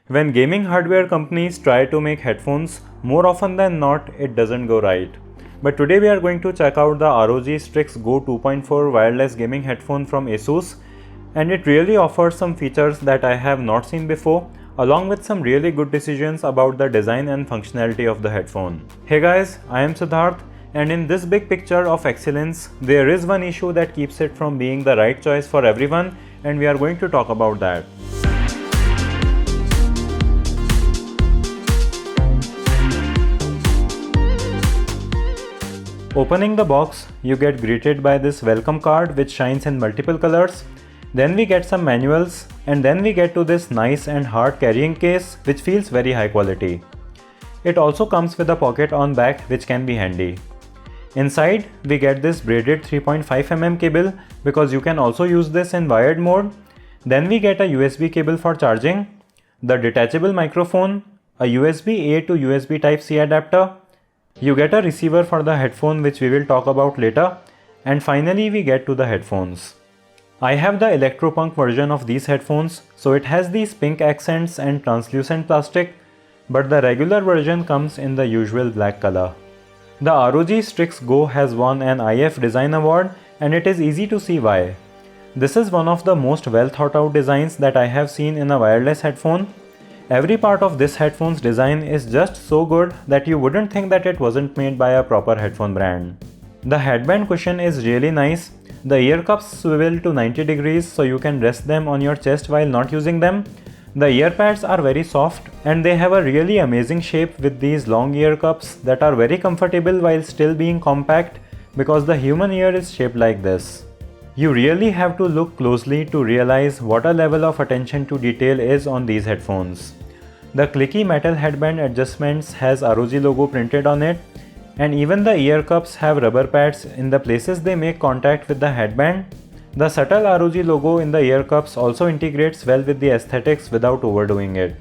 When gaming hardware companies try to make headphones, more often than not, it doesn't go right. But today we are going to check out the RoG Strix GO 2.4 wireless gaming headphone from ASUS, and it really offers some features that I have not seen before, along with some really good decisions about the design and functionality of the headphone. Hey guys, I am Siddharth, and in this big picture of excellence, there is one issue that keeps it from being the right choice for everyone, and we are going to talk about that. Opening the box, you get greeted by this welcome card which shines in multiple colors. Then we get some manuals, and then we get to this nice and hard carrying case which feels very high quality. It also comes with a pocket on back which can be handy. Inside, we get this braided 3.5mm cable because you can also use this in wired mode. Then we get a USB cable for charging, the detachable microphone, a USB-A to USB Type-C adapter. You get a receiver for the headphone which we will talk about later, and finally we get to the headphones. I have the electropunk version of these headphones, so it has these pink accents and translucent plastic, but the regular version comes in the usual black color. The RoG Strix GO has won an IF Design Award, and it is easy to see why. This is one of the most well thought out designs that I have seen in a wireless headphone. Every part of this headphone's design is just so good that you wouldn't think that it wasn't made by a proper headphone brand. The headband cushion is really nice. The ear cups swivel to 90 degrees so you can rest them on your chest while not using them. The ear pads are very soft and they have a really amazing shape with these long ear cups that are very comfortable while still being compact because the human ear is shaped like this. You really have to look closely to realize what a level of attention to detail is on these headphones. The clicky metal headband adjustments has RoG logo printed on it, and even the ear cups have rubber pads in the places they make contact with the headband. The subtle RoG logo in the ear cups also integrates well with the aesthetics without overdoing it.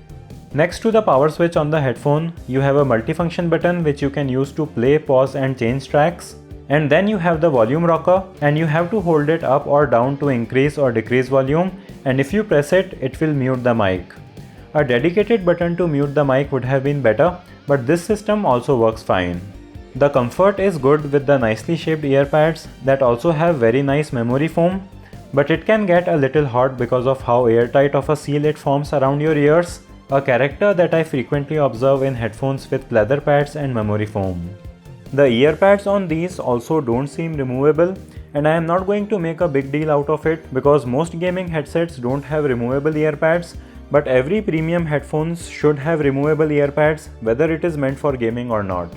Next to the power switch on the headphone, you have a multifunction button which you can use to play, pause and change tracks. And then you have the volume rocker, and you have to hold it up or down to increase or decrease volume, and if you press it, it will mute the mic. A dedicated button to mute the mic would have been better, but this system also works fine. The comfort is good with the nicely shaped ear pads that also have very nice memory foam, but it can get a little hot because of how airtight of a seal it forms around your ears, a character that I frequently observe in headphones with pleather pads and memory foam. The ear pads on these also don't seem removable, and I am not going to make a big deal out of it because most gaming headsets don't have removable ear pads, but every premium headphones should have removable ear pads whether it is meant for gaming or not.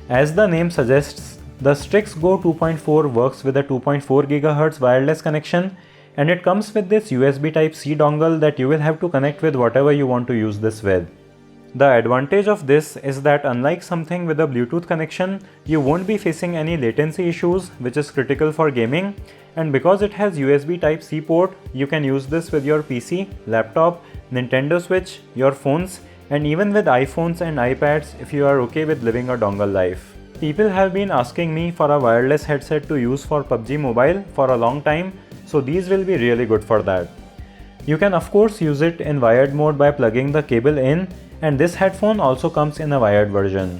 As the name suggests, the Strix GO 2.4 works with a 2.4 GHz wireless connection, and it comes with this USB Type-C dongle that you will have to connect with whatever you want to use this with. The advantage of this is that unlike something with a Bluetooth connection, you won't be facing any latency issues, which is critical for gaming, and because it has USB Type-C port, you can use this with your PC, laptop, Nintendo Switch, your phones, and even with iPhones and iPads if you are okay with living a dongle life. People have been asking me for a wireless headset to use for PUBG Mobile for a long time, so these will be really good for that. You can of course use it in wired mode by plugging the cable in, and this headphone also comes in a wired version.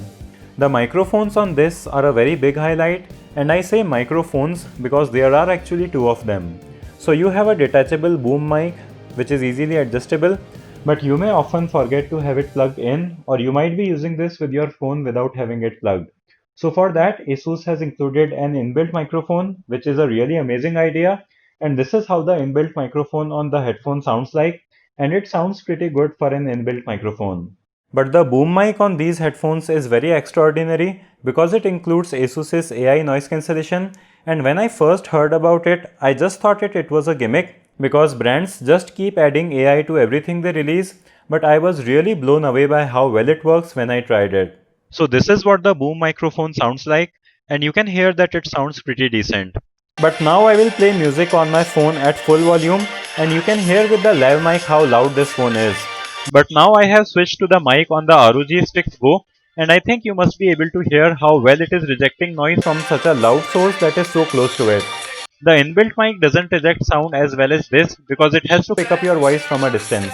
The microphones on this are a very big highlight, and I say microphones because there are actually two of them. So you have a detachable boom mic which is easily adjustable, but you may often forget to have it plugged in, or you might be using this with your phone without having it plugged. So for that, ASUS has included an inbuilt microphone, which is a really amazing idea, and this is how the inbuilt microphone on the headphone sounds like, and it sounds pretty good for an inbuilt microphone. But the boom mic on these headphones is very extraordinary because it includes ASUS's AI noise cancellation, and when I first heard about it, I just thought it was a gimmick because brands just keep adding AI to everything they release, but I was really blown away by how well it works when I tried it. So this is what the boom microphone sounds like, and you can hear that it sounds pretty decent. But now I will play music on my phone at full volume, and you can hear with the lav mic how loud this phone is. But now I have switched to the mic on the RoG Strix GO, and I think you must be able to hear how well it is rejecting noise from such a loud source that is so close to it. The inbuilt mic doesn't reject sound as well as this because it has to pick up your voice from a distance.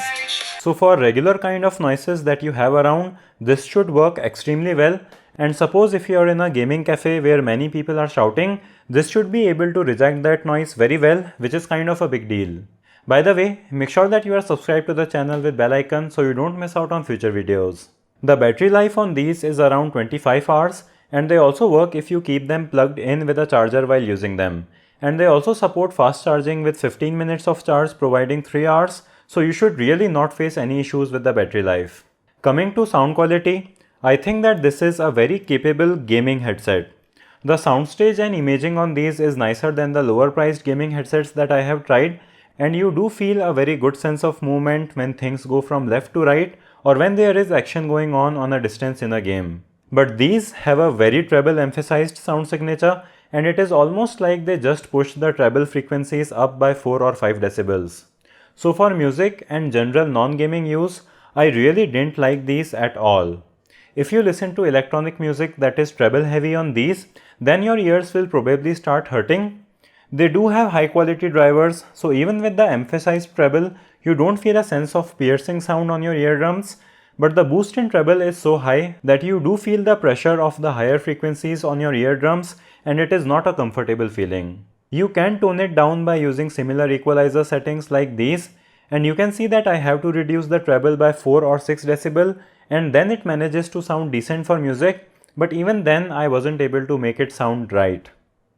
So for regular kind of noises that you have around, this should work extremely well. And suppose if you are in a gaming cafe where many people are shouting, this should be able to reject that noise very well, which is kind of a big deal. By the way, make sure that you are subscribed to the channel with bell icon so you don't miss out on future videos. The battery life on these is around 25 hours, and they also work if you keep them plugged in with a charger while using them. And they also support fast charging with 15 minutes of charge providing 3 hours, so you should really not face any issues with the battery life. Coming to sound quality, I think that this is a very capable gaming headset. The soundstage and imaging on these is nicer than the lower priced gaming headsets that I have tried, and you do feel a very good sense of movement when things go from left to right or when there is action going on a distance in a game. But these have a very treble emphasized sound signature, and it is almost like they just pushed the treble frequencies up by 4 or 5 decibels. So for music and general non-gaming use, I really didn't like these at all. If you listen to electronic music that is treble heavy on these, then your ears will probably start hurting. They do have high quality drivers, so even with the emphasized treble, you don't feel a sense of piercing sound on your eardrums, but the boost in treble is so high that you do feel the pressure of the higher frequencies on your eardrums, and it is not a comfortable feeling. You can tone it down by using similar equalizer settings like these, and you can see that I have to reduce the treble by 4 or 6 decibel, and then it manages to sound decent for music, but even then I wasn't able to make it sound right.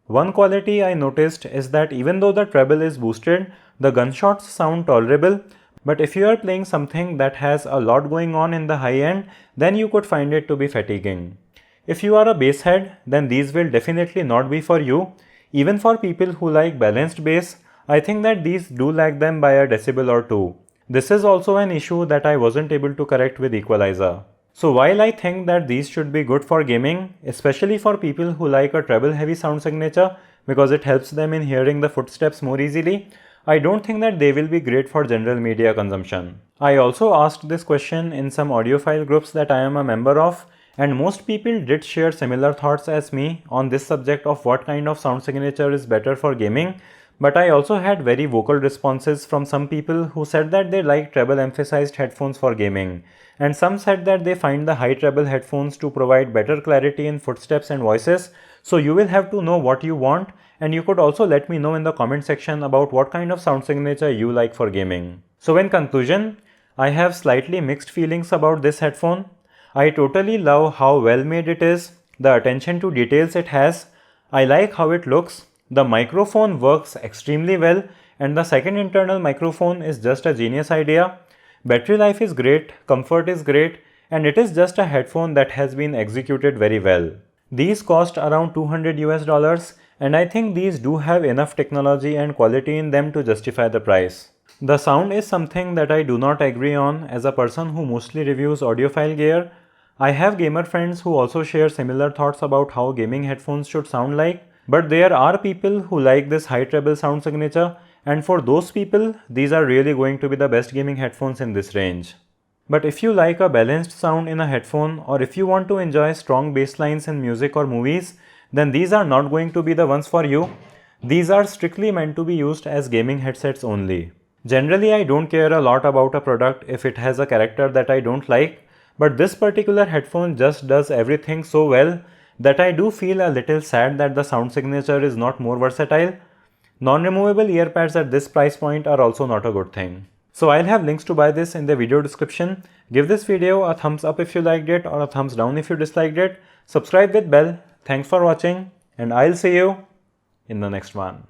One quality I noticed is that even though the treble is boosted, the gunshots sound tolerable, but if you are playing something that has a lot going on in the high end, then you could find it to be fatiguing. If you are a bass head, then these will definitely not be for you. Even for people who like balanced bass, I think that these do lag them by a decibel or two. This is also an issue that I wasn't able to correct with equalizer. So while I think that these should be good for gaming, especially for people who like a treble heavy sound signature because it helps them in hearing the footsteps more easily, I don't think that they will be great for general media consumption. I also asked this question in some audiophile groups that I am a member of, and most people did share similar thoughts as me on this subject of what kind of sound signature is better for gaming, but I also had very vocal responses from some people who said that they like treble emphasized headphones for gaming, and some said that they find the high treble headphones to provide better clarity in footsteps and voices. So you will have to know what you want, and you could also let me know in the comment section about what kind of sound signature you like for gaming. So in conclusion, I have slightly mixed feelings about this headphone. I totally love how well made it is, the attention to details it has, I like how it looks, the microphone works extremely well, and the second internal microphone is just a genius idea. Battery life is great, comfort is great, and it is just a headphone that has been executed very well. These cost around $200 and I think these do have enough technology and quality in them to justify the price. The sound is something that I do not agree on as a person who mostly reviews audiophile gear. I have gamer friends who also share similar thoughts about how gaming headphones should sound like, but there are people who like this high treble sound signature, and for those people, these are really going to be the best gaming headphones in this range. But if you like a balanced sound in a headphone, or if you want to enjoy strong bass lines in music or movies, then these are not going to be the ones for you. These are strictly meant to be used as gaming headsets only. Generally, I don't care a lot about a product if it has a character that I don't like, but this particular headphone just does everything so well that I do feel a little sad that the sound signature is not more versatile. Non-removable earpads at this price point are also not a good thing. So I'll have links to buy this in the video description. Give this video a thumbs up if you liked it or a thumbs down if you disliked it. Subscribe with bell. Thanks for watching, and I'll see you in the next one.